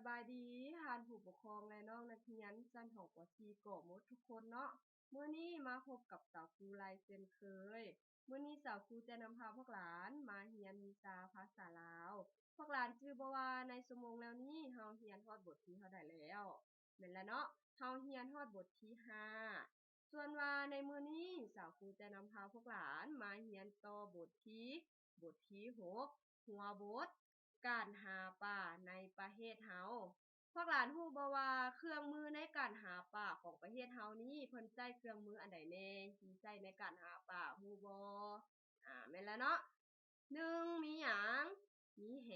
บายดีท่านผู้ปกครองและน้องนักเรียนชั้นของป .4 ก็หมดทุกคนเนาะมื้อนี้มาพบกับสาวครูลายเช่นเคยมื้อนี้สาวครูจะนำพาพวกหลานมาเรียนวิชาภาษาลาวพวกหลานชื่อบ่ว่าในชั่วโมงแล้วนี้เฮาเรียนฮอดบทที่เท่าใดแล้วแม่นแล้วเนาะเฮาเรียนฮอดบทที่5ส่วนว่าในมื้อนี้สาวครูจะนำพาพวกหลานมาเรียนต่อบทที่6หัวบทการหาปลาในประเทศเฮาพวกหลานรู้บ่ว่าเครื่องมือในการหาปลาของประเทศเฮานี้เพิ่นใช้เครื่องมืออันใดแหน่ที่ใช้ในการหาปลารู้บ่แม่นแล้วเนาะ1มีหยังมีแห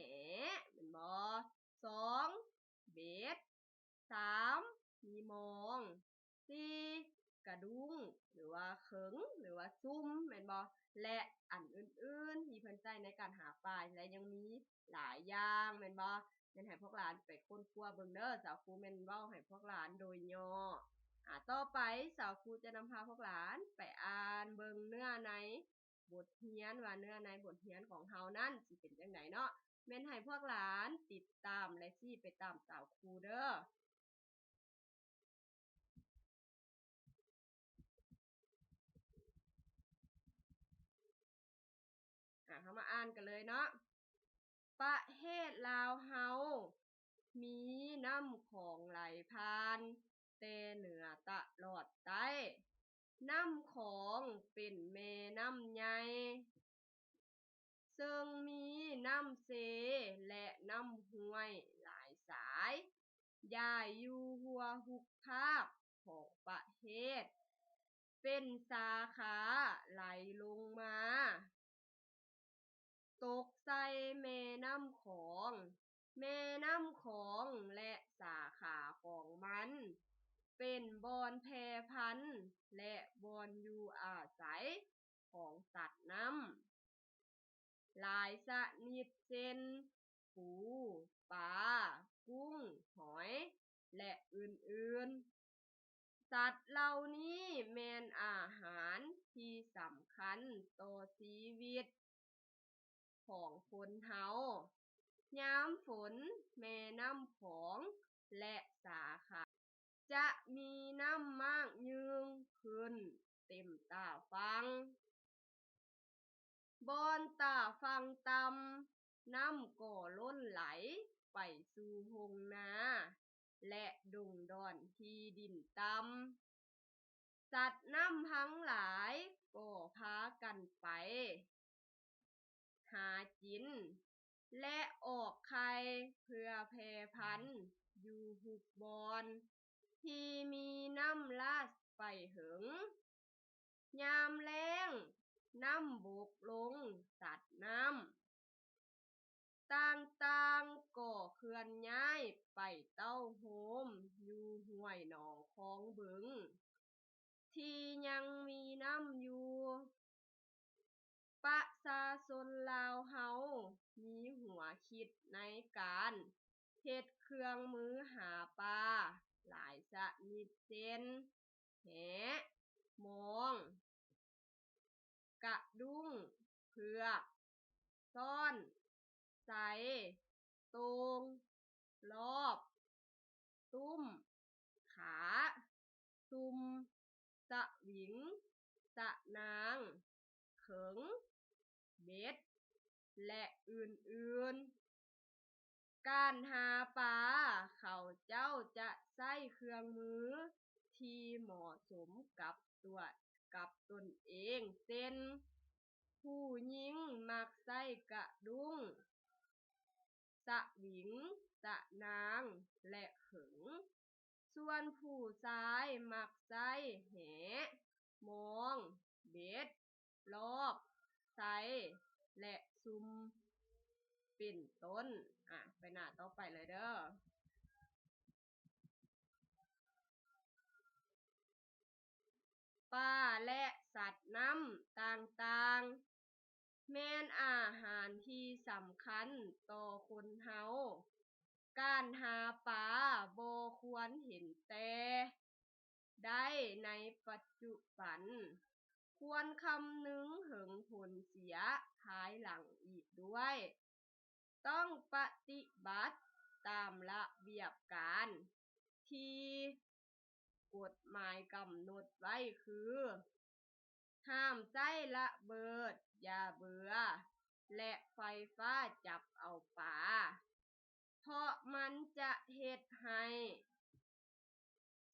แม่นบ่2เบ็ด3มีมอง4กระดุงหรือว่าเขิงหรือว่าซุ่มแม่นบ่และอันอื่นๆที่เพิ่นใช้ในการหาปลาและยังมีหลายอย่างแม่นบ่แม่นให้พวกหลานไปค้นคว้าเบิ่งเด้อสาวครูแม่นเว้าให้พวกหลานโดยย่อต่อไปสาวครูจะนำพาพวกหลานไปอ่านเบิ่งเนื้อในบทเรียนว่าเนื้อในบทเรียนของเฮานั้นสิเป็นจังไดเนาะแม่นให้พวกหลานติดตามและสิไปตามสาวครูเด้อเฮามาอ่านกันเลยเนาะประเทศลาวเฮามีน้ำของไหลผ่านแต่เหนือตลอดใต้น้ำของเป็นแม่น้ำใหญ่ซึ่งมีน้ำเซและน้ำห้วยหลายสายย้ายอยู่หัวหุบภาคของประเทศเป็นสาขาไหลลงมาตกใส่แม่น้ำของแม่น้ำของและสาขาของมันเป็นบ่อนแพร่พันธุ์และบ่อนอยู่อาศัยของสัตว์น้ำหลายชนิดเช่นปูปลากุ้งหอยและอื่นๆสัตว์เหล่านี้แม่นอาหารที่สำคัญต่อชีวิตของคนเฮายามฝนแม่น้ำของและสาขาจะมีน้ำมากยืงขึ้นเต็มตาฟังบ่อนตาฟังต่ำน้ำก็ล้นไหลไปสู่หงนาและดงดอนที่ดินต่ำสัตว์น้ำทั้งหลายก็พากันไปหากินและออกไข่เพื่อแพร่พันธุ์อยู่หุบบอนที่มีน้ำลาดไปเหิงยามแล้งน้ำบกลงสัตว์น้ำต่างๆก็เคลื่อนย้ายไปเต้าโฮมอยู่ห้วยหนองคลองบึงที่ยังมีน้ำอยู่ประชาชนลาวเฮามีหัวคิดในการเฮ็ดเครื่องมือหาปลาหลายชนิดเช่นแหมองกระดุงเผือกซ้อนไสโตงรอบตุ้มขาซุมสวิงสะนางเขิงเบ็ดและอื่นๆการหาปลาเขาเจ้าจะใช้เครื่องมือที่เหมาะสมกับตนเองเช่นผู้หญิงมักใช้กระดุงสวิงสะนางและเขิงส่วนผู้ชายมักใช้แหมองเบ็ดรอบไสและซุมเป็นต้นไปหน้าต่อไปเลยเด้อปลาและสัตว์น้ำต่างๆแม่นอาหารที่สำคัญต่อคนเฮาการหาปลาบ่ควรเห็นแต่ได้ในปัจจุบันควรคำนึงถึงผลเสียภายหลังอีกด้วยต้องปฏิบัติ ตามระเบียบการที่กฎหมายกำหนดไว้คือห้ามใช้ระเบิดยาเบื่อและไฟฟ้าจับเอาปลาเพราะมันจะเฮ็ดให้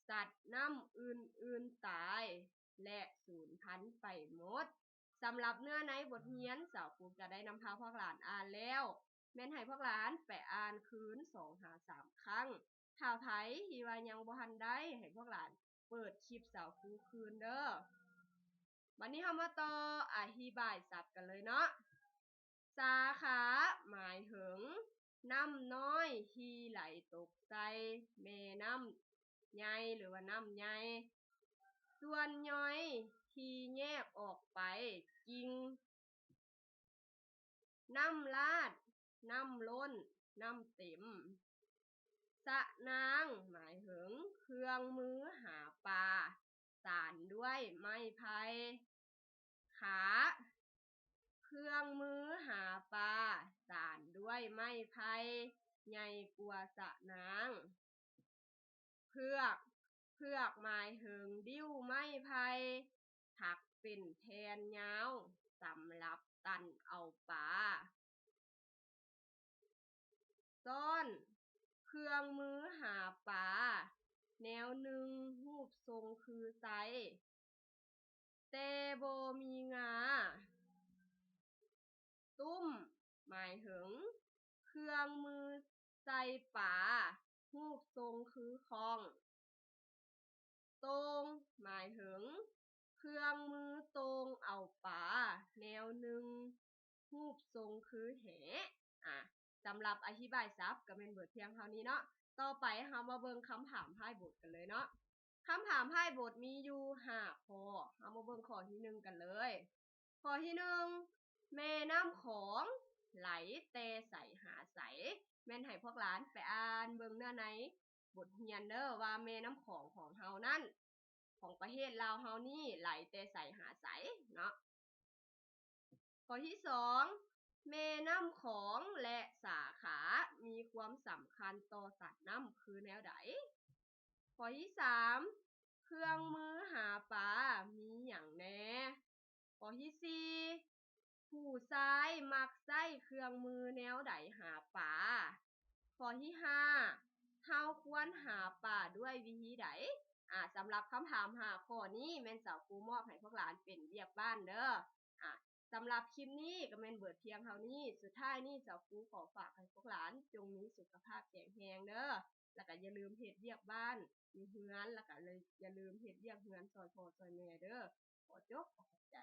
สัตว์น้ำอื่นๆตายและสูญพันธุ์ไปหมดสำหรับเนื้อในบทเรียนสาวครูจะได้นำพาพวกหลานอ่านแล้วแม่นให้พวกหลานไปอ่านคืน2-3 ครั้งถ้าไผที่ว่ายังบ่ทันได้ให้พวกหลานเปิดคลิปสาวครูคืนเด้อวันนี้เรามาต่ออธิบายศัพท์กันเลยเนาะสาขาหมายถึงน้ำน้อยที่ไหลตกใส่แม่น้ำใหญ่หรือว่าน้ำใหญ่ส่วนย่อยที่แยกออกไปกิ่งน้ำลาดน้ำล้นน้ำเต็มสะนางหมายถึงเครื่องมือหาปลาสานด้วยไม้ไผ่ขาเครื่องมือหาปลาสานด้วยไม้ไผ่ใหญ่กว่าสะนางเพือกหมายถึงดิ้วไม้ไผ่ถักเป็นแผ่นยาวสำหรับตันเอาปลาซ้อนเครื่องมือหาปลาแนวหนึ่งรูปทรงคือไซแต่บ่มีงาตุ้มหมายถึงเครื่องมือใส่ปลารูปทรงคือคองตรงหมายถึงเครื่องมือตรงเอาปลาแนวหนึ่งรูปทรงคือแหสำหรับอธิบายศัพท์ก็เป็นเบิดเพียงเท่านี้เนาะต่อไปเรามาเบิ่งคำถามท้ายบทกันเลยเนาะคำถามท้ายบทมีอยู่5ข้อเรามาเบิ่งข้อที่1กันเลยข้อที่1แม่น้ำของไหลแต่ใสหาใสแม่นให้พวกหลานไปอ่านเบิ่งเนื้อในบทเรียนเด้อว่าแม่น้ำของเฮานั้นของประเทศลาวเฮานี่ไหลแต่ใสหาใสเนาะข้อที่2แม่น้ำของและสาขามีความสำคัญต่อสัตว์น้ำคือแนวใดข้อที่3เครื่องมือหาปลามีหยังแหน่ข้อที่4ผู้ชายมักใช้เครื่องมือแนวใดหาปลาข้อที่5เฮาควรหาปลาด้วยวิธีใดสำหรับคำถาม5ข้อนี้แม่นสาวครูมอบให้พวกหลานเป็นเวียกบ้านเด้อสำหรับคลิปนี้ก็แม่นเบิดเพียงเท่านี้สุดท้ายนี้สาวครูขอฝากให้พวกหลานจงมีสุขภาพแข็งแรงเด้อแล้วก็อย่าลืมเฮ็ดเวียกบ้านอยู่เฮือนแล้วก็อย่าลืมเฮ็ดเวียกเฮือนซอยพ่อซอยแม่เด้อขอจบขอบใจ